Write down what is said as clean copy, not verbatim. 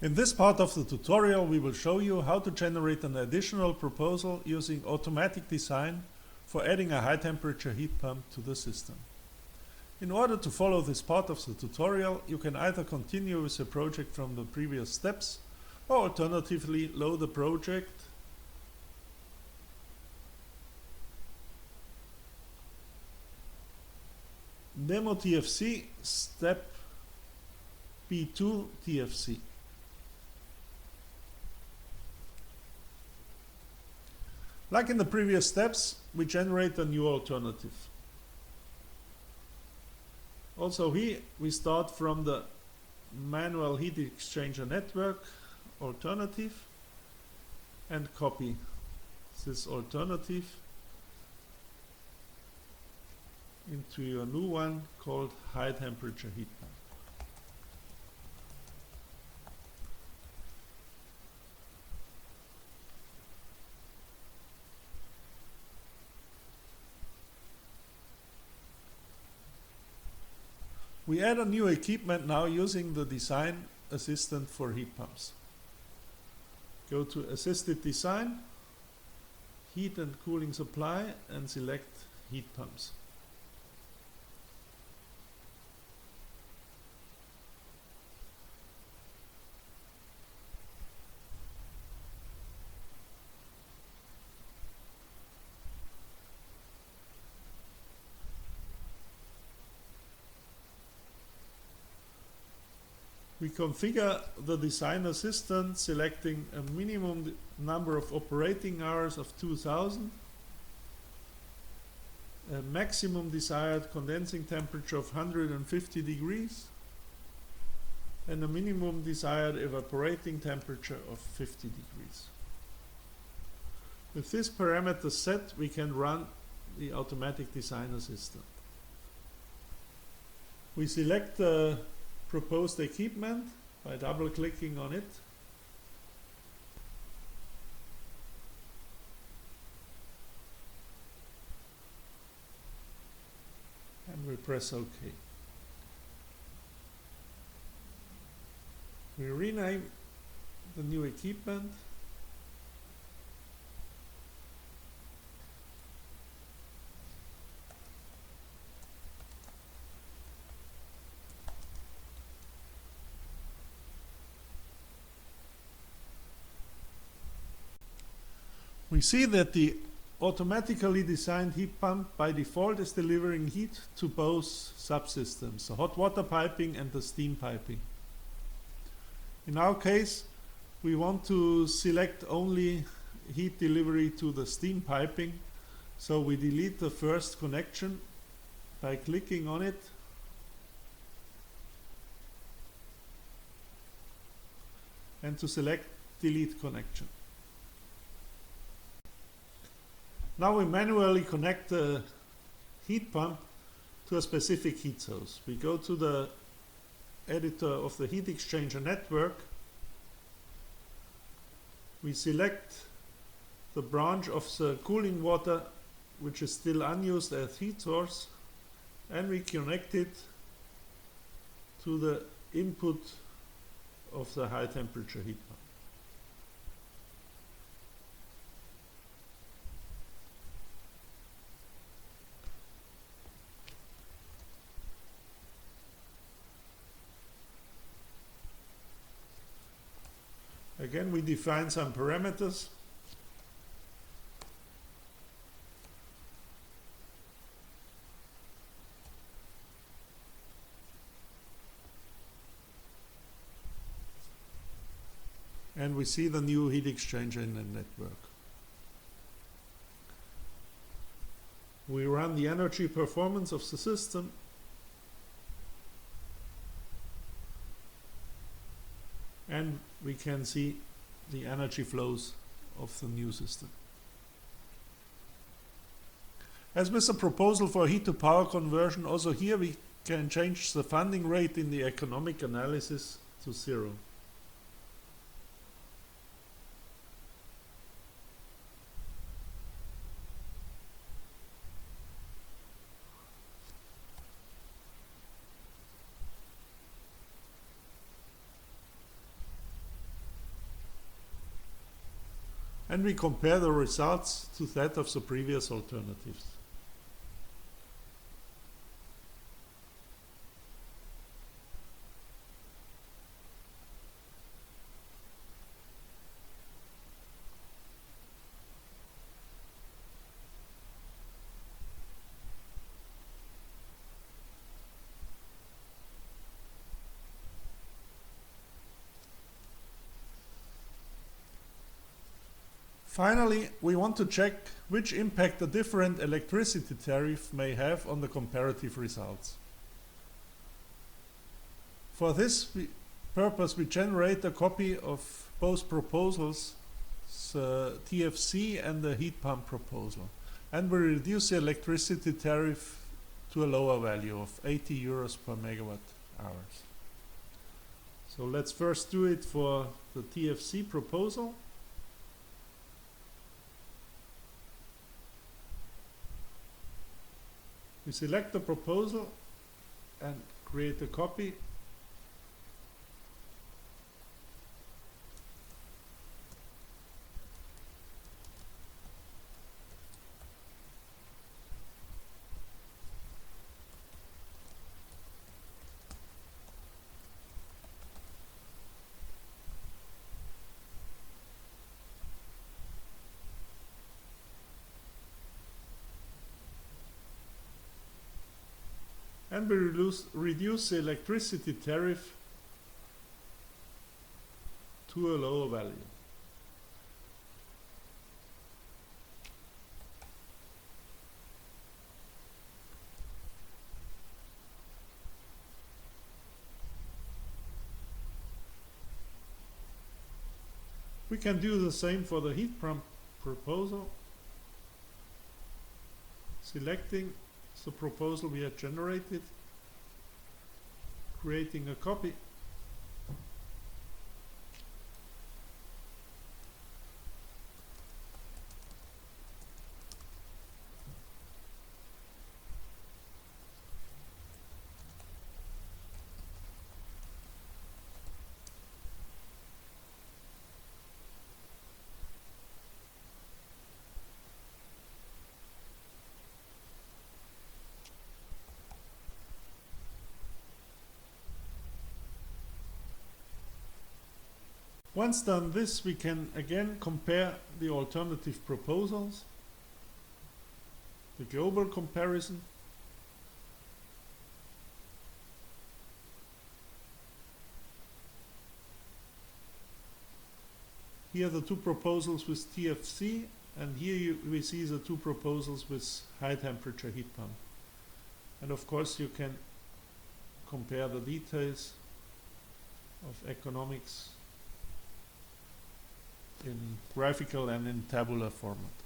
In this part of the tutorial, we will show you how to generate an additional proposal using automatic design for adding a high temperature heat pump to the system. In order to follow this part of the tutorial, you can either continue with the project from the previous steps or alternatively load the project demoTFC step B2TFC. Like in the previous steps, we generate a new alternative. Also here we start from the manual heat exchanger network alternative and copy this alternative into your new one called high temperature heat pump. We add a new equipment now using the design assistant for heat pumps. Go to assisted design, heat and cooling supply, and select heat pumps. We configure the design assistant selecting a minimum number of operating hours of 2000, a maximum desired condensing temperature of 150 degrees, and a minimum desired evaporating temperature of 50 degrees. With this parameter set, we can run the automatic design assistant. We select the proposed equipment by double-clicking on it. And we press OK. We rename the new equipment. We see that the automatically designed heat pump by default is delivering heat to both subsystems, the hot water piping and the steam piping. In our case, we want to select only heat delivery to the steam piping, so we delete the first connection by clicking on it and to select delete connection. Now we manually connect the heat pump to a specific heat source. We go to the editor of the heat exchanger network. We select the branch of the cooling water which is still unused as heat source, and we connect it to the input of the high temperature heat pump. Again, we define some parameters. And we see the new heat exchanger in the network. We run the energy performance of the system. And we can see the energy flows of the new system. As with the proposal for heat to power conversion, also here we can change the funding rate in the economic analysis to 0. and we compare the results to that of the previous alternatives. Finally, we want to check which impact a different electricity tariff may have on the comparative results. For this purpose, we generate a copy of both proposals, the TFC and the heat pump proposal, and we reduce the electricity tariff to a lower value of 80 euros per megawatt hours. So let's first do it for the TFC proposal. We select the proposal and create a copy. And we reduce the electricity tariff to a lower value. We can do the same for the heat pump proposal. Selecting the proposal we had generated, creating a copy, Once done this, we can again compare the alternative proposals, the global comparison, here the two proposals with TFC, and here we see the two proposals with high temperature heat pump. And of course you can compare the details of economics in graphical and in tabular format.